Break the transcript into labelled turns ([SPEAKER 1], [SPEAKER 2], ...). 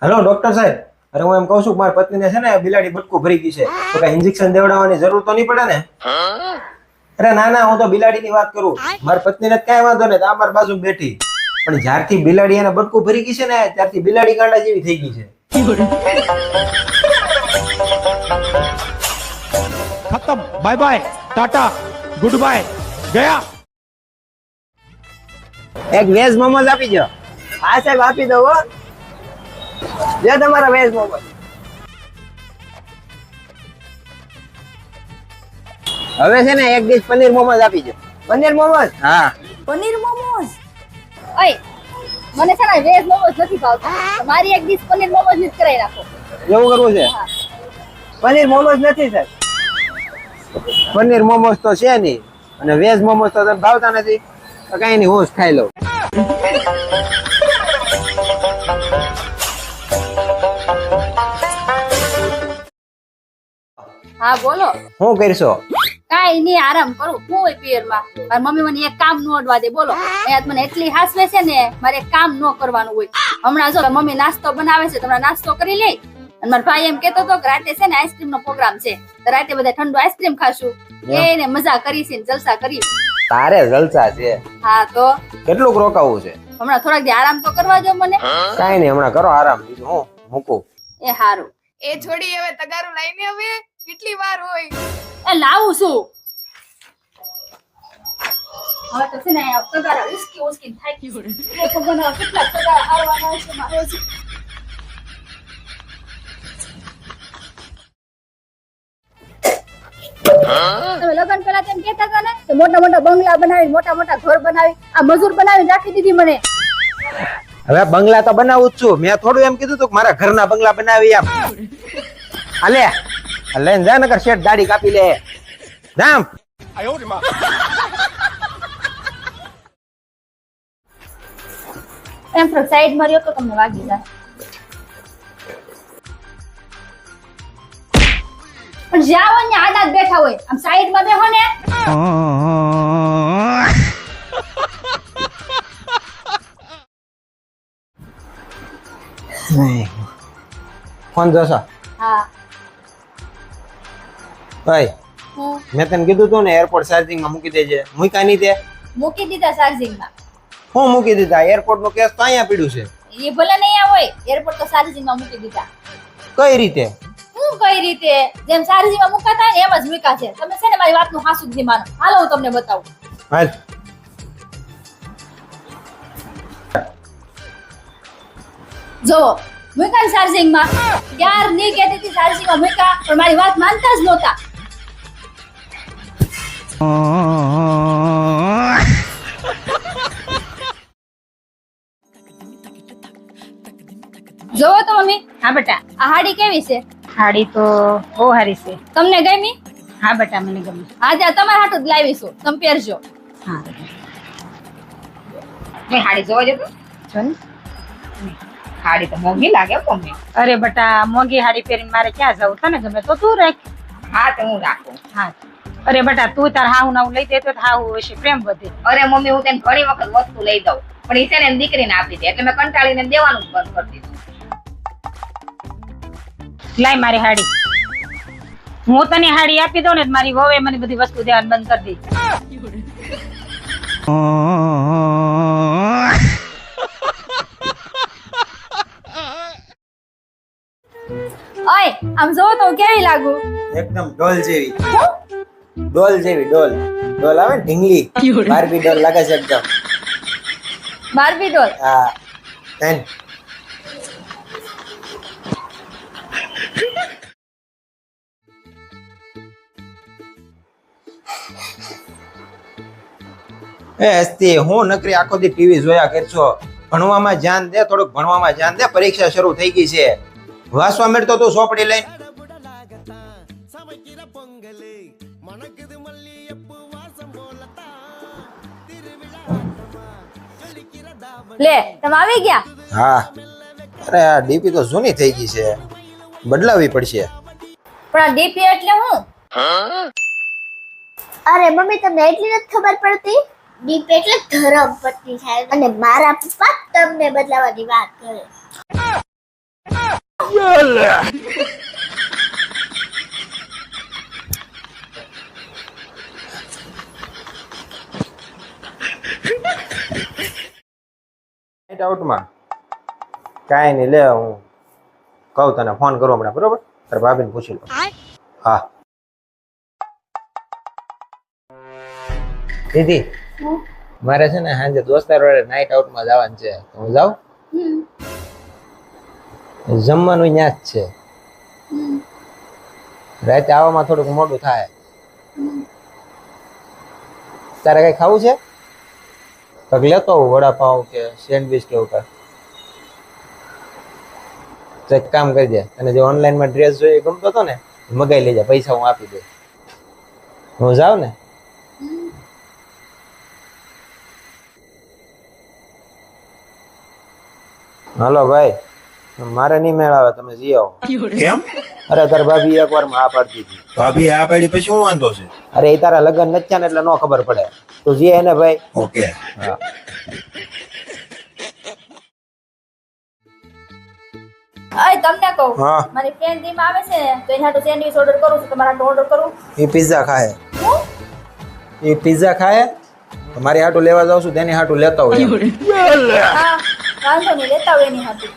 [SPEAKER 1] Hello doctor સાહેબ, અરે હું એમ કહું છું કે મારી પત્નીને છે ને બિલાડી બટકું ભરી ગઈ છે, તો કઈ ઇન્જેક્શન દેવડાવવાની જરૂર તો નહીં પડે ને? અરે ના ના, હું તો બિલાડીની વાત કરું. મારી પત્નીને કઈ વાંધો નહીં, આ મારી બાજુ બેઠી. પણ જ્યારથી બિલાડી એને બટકું ભરી ગઈ છે ને, ત્યારથી બિલાડી ગાંડા જેવી થઈ ગઈ છે.
[SPEAKER 2] खत्म bye bye tata goodbye गया।
[SPEAKER 3] એક વેજ મોમોઝ આપી દો. હા સાહેબ આપી દો. જે તમારા વેજ મોમોઝ. હવે છે ને એક ડીશ પનીર મોમોઝ આપી દો. પનીર મોમોઝ? હા.
[SPEAKER 4] પનીર મોમોઝ. ઓય મને છે ને વેજ મોમોઝ નથી ભાવતા, મારી એક ડીશ પનીર મોમોઝ ની જ કરાવી રાખો.
[SPEAKER 3] એવું કરવું છે? પનીર મોમોઝ નથી સાહેબ. પનીર મોમોઝ તો છે નહીં, અને વેજ મોમોઝ તો તમને ભાવતા નથી, તો કઈ નહીં, હું જ ખાઈ લઉં.
[SPEAKER 4] હા બોલો.
[SPEAKER 3] શું કરશો?
[SPEAKER 4] કાઈ નહીં, આરામ કરું. હું હોય પિયરમાં, મારી મમ્મી મને એક કામ ન અડવા દે. બોલો, અહીંયા મને એટલી હાસવે છે ને, મારે એક કામ ન કરવાનું હોય. હમણાં જો મમ્મી નાસ્તો બનાવે છે, તમે નાસ્તો કરી લે. અને મારો ભાઈ એમ કેતો હતો કે રાતે છે ને આઈસ્ક્રીમ નો પ્રોગ્રામ છે, તો રાતે બધા ઠંડુ આઈસ્ક્રીમ ખાશું, એને મજા કરીશું, જલસા કરી.
[SPEAKER 3] તારે જલસા છે.
[SPEAKER 4] હા તો
[SPEAKER 3] કેટલું રોકાવું છે?
[SPEAKER 4] હમણાં થોડાક દી આરામ તો કરવા દો મને.
[SPEAKER 3] કાઈ નહીં, હમણાં કરો આરામ. બીજું હું મૂકું.
[SPEAKER 4] એ હારું.
[SPEAKER 5] એ છોડી હવે તગારું લઈને હવે કેટલી વાર હોય?
[SPEAKER 4] એ લાવું છું. હવે તો છે ને તગારા ઉસકી ઉસકી થાકી ગયું. એ ભગવાન કેટલા તગારા આવવાના છે મારો. તમે લગન પેલા તેમ કહેતા હતા ને કે મોટા મોટા બંગલા બનાવી, મોટા મોટા ઘર બનાવી, આ મજૂર બનાવી રાખી દીધી મને.
[SPEAKER 3] હવે બંગલા તો બનાવું જ છું. મેં થોડું એમ કીધું તું કે મારા ઘરના બંગલા બનાવી આપ. હાલે લઈને જા, નકર શેઠ દાઢી કાપી લે. જામ.
[SPEAKER 4] એમ તો સાઈડ માર્યો તો તમને વાગી જાય. પણ જાઓ ને આડા જ બેઠા હોય, આમ સાઈડ માં બેહો ને.
[SPEAKER 3] ફોન જોશો?
[SPEAKER 4] હા.
[SPEAKER 3] ભાઈ
[SPEAKER 4] હું
[SPEAKER 3] મેં તને કીધું તું ને એરપોર્ટ ચાર્જિંગ માં મૂકી દેજે. મૂક્યા નહીં તે?
[SPEAKER 4] મૂકી દીધા ચાર્જિંગ માં.
[SPEAKER 3] હું મૂકી દીધા? એરપોર્ટ નું કેસ તો અહીંયા પીડ્યું છે.
[SPEAKER 4] એ ભલે નહીં આ હોય, એરપોર્ટ તો ચાર્જિંગ માં મૂકી દીધા.
[SPEAKER 3] કઈ રીતે?
[SPEAKER 4] હું કઈ રીતે? જેમ ચાર્જિંગ માં મુકાતા ને એમ જ મૂકા છે. તમે છે ને મારી વાતનું હાસુ જ નહીં માનો. હાલો હું તમને બતાવું.
[SPEAKER 3] હાલ.
[SPEAKER 4] જો મૂકા ચાર્જિંગ માં. યાર નહીં કહેતી હતી ચાર્જિંગ માં મૂકા, પણ મારી વાત માનતા જ નહોતા. જોવો તો મમ્મી.
[SPEAKER 6] હા બેટા.
[SPEAKER 4] આ હાડી કેવી છે?
[SPEAKER 6] હાડી તો બહુ સારી છે.
[SPEAKER 4] તમને ગમી?
[SPEAKER 6] હા બેટા મને ગમે.
[SPEAKER 4] આજે તમારા હાટું જ લાવી છું, તમે પહેરજો.
[SPEAKER 6] હા મેં હાડી જોવા જતો જો ને. હાડી તો મોંઘી લાગે મમ્મી. અરે બેટા મોંઘી હાડી પહેરીને મારે ક્યાં જવું? તને ગમે તો તું રાખ. હા તો હું રાખું. હા અરે બેટા તું તાર હાહુ નાવું લઈ દે તો હાહુ હશે પ્રેમ વધે. અરે મમ્મી હું તને ઘણી વખત વસ્તુ લઈ દઉં, પણ ઈ છે ને દીકરીને આપી દે, એટલે મેં કંટાળીને દેવાનું જ બંધ કરી દીધું. લાય મારી હાડી. હું તને હાડી આપી દઉં ને મારી વહુએ મને બધી વસ્તુ દેવાનું બંધ કરી દીધી.
[SPEAKER 4] ઓય આમ જોવો તો હું કેવી લાગુ?
[SPEAKER 3] એકદમ ડોલ જેવી. ડોલ જેવી. ડોલ ડોલ આવે ને ઢીંગલી, બાર્બી ડોલ લાગે છે એકદમ.
[SPEAKER 4] બાર્બી ડોલ.
[SPEAKER 3] હા એન. એ હસ્તી હું નકરી આખો દી ટીવી જોયા કરશો. ભણવામાં ધ્યાન દે, થોડુંક ભણવામાં ધ્યાન દે. પરીક્ષા શરૂ થઈ ગઈ છે. વાસવા મળતો તું ચોપડી લઈને.
[SPEAKER 4] લે તમે આવી ગયા?
[SPEAKER 3] હા. અરે આ ડીપી તો જૂની થઈ ગઈ છે, બદલાવી પડશે.
[SPEAKER 4] પણ આ ડીપી એટલે હું?
[SPEAKER 7] અરે મમ્મી તમને એટલી નથી ખબર પડતી? દીપ એટલે ધર્મ પત્ની થાય, અને મારા પપ્પા તમને બદલાવાની વાત કરે.
[SPEAKER 3] નાઇટ આઉટમાં કાંઈ નહીં, લે હું કહું તને, ફોન કરો હમણાં, બરોબર? તારે ભાભીને પૂછી લો. હા દીદી, મારે છે ને સાંજે દોસ્તાર વાળે નાઇટ આઉટમાં જવાનું છે, તો હું જાઉં? જમવાનું ત્યાં જ છે, રાતે આવવામાં થોડુંક મોડું થાય. તારે કઈ ખાવું છે? કંઈક લેતો આવું, વડાપાઉં કે સેન્ડવીચ કે એવું કાંઈ. તો એક કામ કરી દે, અને જે ઓનલાઈનમાં ડ્રેસ જોઈએ ગમતો હતો ને, મગાઈ લેજે, પૈસા હું આપી દઉં. હું જાઉં ને? હાલો ભાઈ, મારે નહીં મેળ આવે, તમે જઈ આવો.
[SPEAKER 1] કેમ?
[SPEAKER 3] અરે તાર ભાભી એક વાર હા પાડતી હતી.
[SPEAKER 1] ભાભી આ પાડી પછી શું વાંધો છે?
[SPEAKER 3] અરે એ તારા લગ્ન નથી થયા ને એટલે નો ખબર પડે. તું જઈએ એને ભાઈ.
[SPEAKER 1] ઓકે.
[SPEAKER 3] હા.
[SPEAKER 4] અય તમને કહું,
[SPEAKER 3] હા.
[SPEAKER 4] મારી ફ્રેન્ડ ડીમ આવે છે ને, તો એના હાટુ સેન્ડવિચ ઓર્ડર કરું છું. તમારા હાટુ ઓર્ડર કરું?
[SPEAKER 3] એ પિઝા ખાય.
[SPEAKER 4] હું?
[SPEAKER 3] એ પિઝા ખાય, મારી હાટું લેવા જાઉં છું, તેની હાટું લેતા હોય.
[SPEAKER 4] હા, વાંધો નહીં, લેતા હોય એની હાટુ.